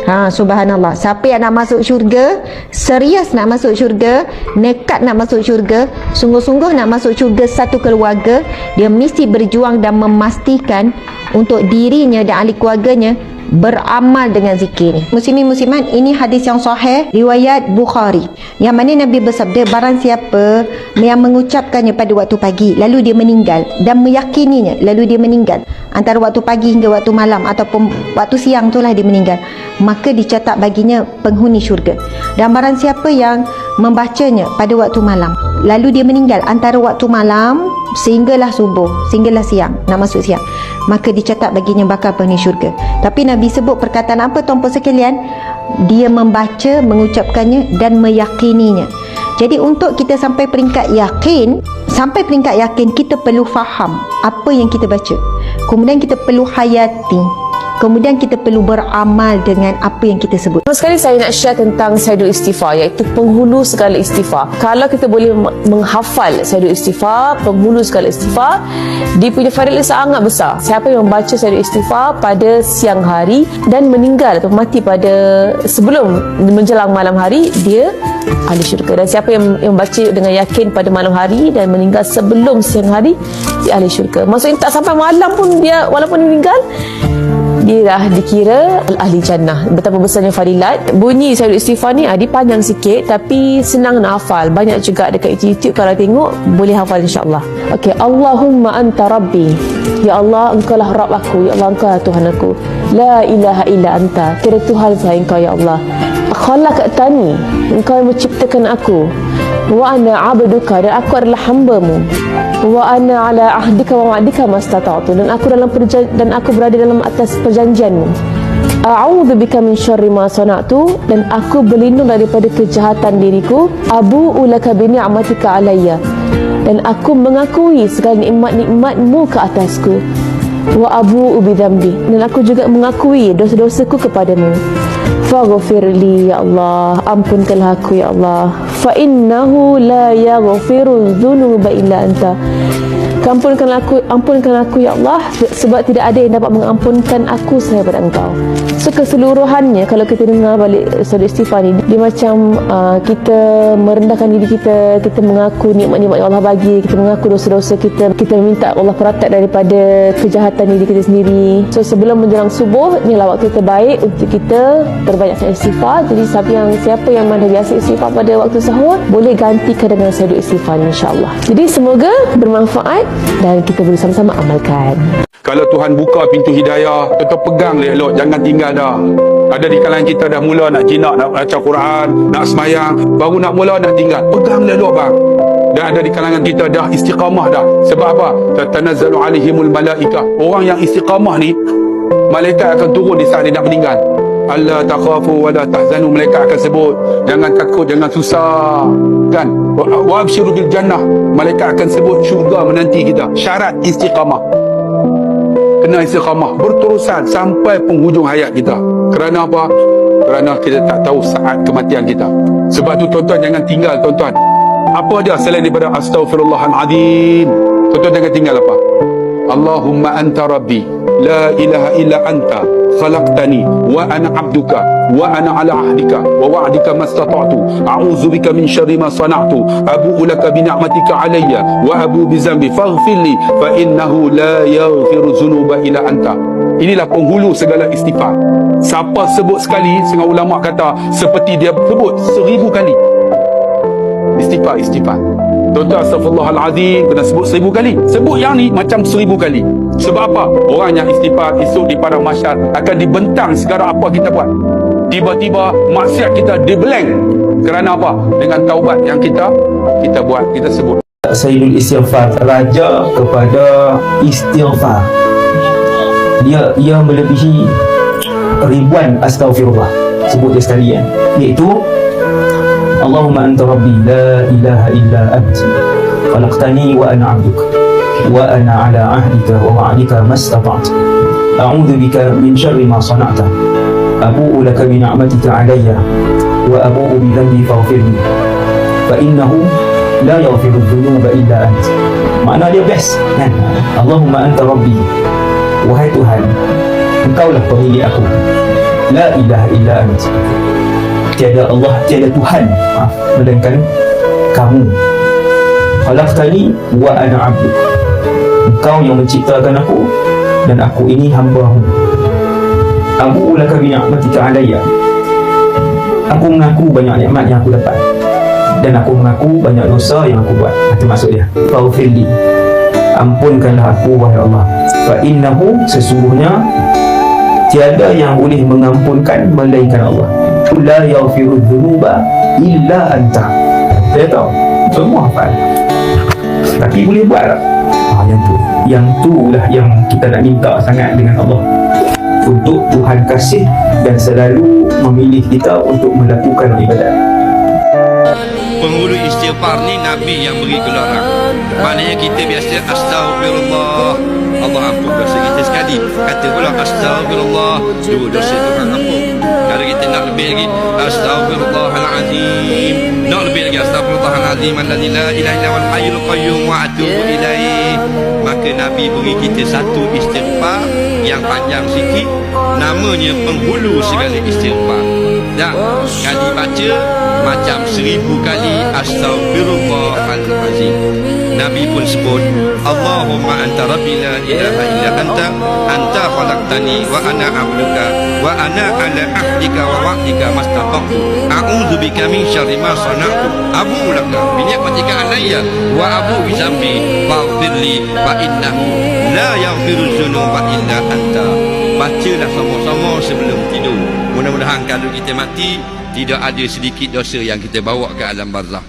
Subhanallah. Siapa yang nak masuk syurga, serius nak masuk syurga, nekat nak masuk syurga, sungguh-sungguh nak masuk syurga satu keluarga, dia mesti berjuang dan memastikan untuk dirinya dan ahli keluarganya beramal dengan zikir ni. Muslimin muslimat, ini hadis yang sahih riwayat Bukhari, yang mana Nabi bersabda, barang siapa yang mengucapkannya pada waktu pagi lalu dia meninggal dan meyakininya lalu dia meninggal, antara waktu pagi hingga waktu malam ataupun waktu siang itulah dia meninggal, maka dicatat baginya penghuni syurga. Dan barang siapa yang membacanya pada waktu malam lalu dia meninggal antara waktu malam sehinggalah subuh, sehinggalah siang, nak masuk siang, maka dicatat baginya bakal penghuni syurga. Tapi Nabi sebut perkataan apa tuan-puan sekalian? Dia membaca, mengucapkannya dan meyakininya. Jadi untuk kita sampai peringkat yakin, kita perlu faham apa yang kita baca. Kemudian kita perlu hayati. Kemudian kita perlu beramal dengan apa yang kita sebut. Pertama sekali saya nak share tentang Sayyidul Istighfar, iaitu penghulu segala istighfar. Kalau kita boleh menghafal Sayyidul Istighfar, penghulu segala istighfar, dia punya fadilah sangat besar. Siapa yang membaca Sayyidul Istighfar pada siang hari dan meninggal atau mati pada sebelum menjelang malam hari, dia ahli syurga. Dan siapa yang membaca dengan yakin pada malam hari dan meninggal sebelum siang hari, dia ahli syurga. Maksudnya tak sampai malam pun dia, walaupun dia meninggal, dia dah dikira ahli jannah. Betapa besarnya fadilat. Bunyi Sayyidul Istighfar ni dia panjang sikit tapi senang nak hafal. Banyak juga dekat YouTube kalau tengok, boleh hafal insya-Allah. Okey, Allahumma anta rabbi. Ya Allah, engkau lah Rabb aku. Ya Allah, engkau lah Tuhan aku. La ilaha illa anta. Tiada Tuhan selain engkau ya Allah. Khalaqtani. Engkau yang menciptakan aku. Wa ana 'abduka, dan aku adalah hamba-Mu. Wa ana 'ala ahdika wa wa'dika mastata'tu, dan aku berada dalam atas perjanjian-Mu. A'udzu bika min syarri ma sana'tu, dan aku berlindung daripada kejahatan diriku. Abu'u laka bi ni'matika 'alayya, dan aku mengakui segala nikmat-nikmat-Mu ke atasku. Wa abu'u bi dzambi, dan aku juga mengakui dosa-dosaku kepadamu. Faghfirli ya Allah, ampunkanlah aku ya Allah. Fa innahu la yaghfiru dzunuba illa anta. Ampunkanlah aku ya Allah, sebab tidak ada yang dapat mengampunkan aku selain daripada Engkau. So keseluruhannya kalau kita dengar balik Sayyidul Istighfar ni, dia macam kita merendahkan diri kita, kita mengaku nikmat-nikmat yang Allah bagi, kita mengaku dosa-dosa kita, kita minta Allah protect daripada kejahatan diri kita sendiri. So sebelum menjelang subuh, inilah waktu terbaik untuk kita perbanyakkan istighfar. Jadi siapa yang mana biasa istighfar pada waktu sahur, boleh gantikan dengan Sayyidul Istighfar insya-Allah. Jadi semoga bermanfaat dan kita boleh sama-sama amalkan. Kalau Tuhan buka pintu hidayah, tetap pegang elok, jangan tinggal dah. Ada di kalangan kita dah mula nak jinak, nak baca Quran, nak semayang, baru nak mula nak tinggal. Pegang elok bang. Dan ada di kalangan kita dah istiqamah dah. Sebab apa? Tatanazzalu alaihimul malaikah. Orang yang istiqamah ni, malaikat akan turun di saat dia nak meninggal. Alla takhafu wa la tahzanu, malaikat akan sebut, jangan takut, jangan susah, kan? Wa abshiru bil jannah, malaikat akan sebut syurga menanti kita. Syarat istiqamah, kena istiqamah berterusan sampai penghujung hayat kita. Kerana apa? Kerana kita tak tahu saat kematian kita. Sebab tu tuan-tuan jangan tinggal tuan-tuan. Apa dia selain daripada astaghfirullahaladzim? Tuan-tuan jangan tinggal apa? Allahumma anta rabbi, la ilaha illa anta khalaqtani wa ana 'abduka wa ana 'ala 'ahdika wa wa'dika mastata'tu. A'udzu bika min syarri ma sana'tu. Abu'u laka bi ni'matika 'alayya wa abu bi dzambi faghfirli fa innahu la yaghfiru dzunuba illa anta. Inilah penghulu segala istighfar. Siapa sebut sekali, setengah ulama kata seperti dia sebut 1000 kali. Istighfar. Tuan-tuan, astaghfirullahaladzim kena sebut 1000 kali. Sebut yang ni macam 1000 kali. Sebab apa? Orang yang istighfar esok di padang mahsyar akan dibentang segala apa kita buat. Tiba-tiba maksiat kita diblank. Kerana apa? Dengan taubat yang kita buat, kita sebut. Sayyidul Istighfar, raja kepada istighfar. Ia melebihi ribuan astaghfirullah. Sebut dia sekalian, iaitu Allahumma anta rabbi, la ilaha illa anta khalaqtani wa ana 'abduka wa ana 'ala 'ahdika wa wa'dika mastata'tu. A'udzu bika min syarri ma sana'ta. Abu'u laka bi ni'matika 'alayya wa abu'u bi dhanbi faghfirli fa innahu la yaghfiru dzunuba illa anta. Makna dia best kan? Allahumma anta rabbi, wahai Tuhan, engkaulah pemilik aku. La ilaha illa anta. Tiada Allah, tiada Tuhan, melainkan kamu. Khalaqtani wa ana 'abduk. Engkau yang menciptakan aku dan aku ini hamba-Mu. Abu'u laka bi ni'matika 'alayya. Aku mengaku banyak nikmat yang aku dapat dan aku mengaku banyak dosa yang aku buat. Itu maksud dia. Faghfirli. Ampunkanlah aku wahai Allah. Fa innahu, sesungguhnya tiada yang boleh mengampunkan melainkan Allah. La yaghfiru dzunuba illa anta. Saya tahu semua hafal, tapi boleh buat tak? Yang tu lah yang kita nak minta sangat dengan Allah, untuk Tuhan kasih dan selalu memilih kita untuk melakukan ibadat. Penghulu istighfar ni Nabi yang beri keluaran. Maknanya kita biasa astagfirullah, Allah ampun dosa kita sekali. Kata pula astagfirullah, dua dosa Tuhan ampun. Kalau kita nak lebih lagi, astagfirullahalazim, nak lebih lagi, astagfirullahalazim alladzi la ilaha illa huwal hayyul qayyum wa atubu ilaih. Maka Nabi beri kita satu istighfar yang panjang sikit, namanya penghulu segala istighfar. Dan kali baca macam 1000 kali astagfirullahalazim. Nabi pun sebut, Allahumma anta rabbi la ilaha illa anta, anta khalaqtani wa ana 'abduka wa ana ala ahdika wa wa'dika mastata'tu, a'udzu bika min syarri ma sana'tu, abu laka bi ni'matika alayya wa abu bi dzambi faghfirli fa innahu la yaghfiru dzunuba illa anta. Bacalah sama-sama sebelum tidur. Mudah-mudahan kalau kita mati, tidak ada sedikit dosa yang kita bawa ke alam barzakh.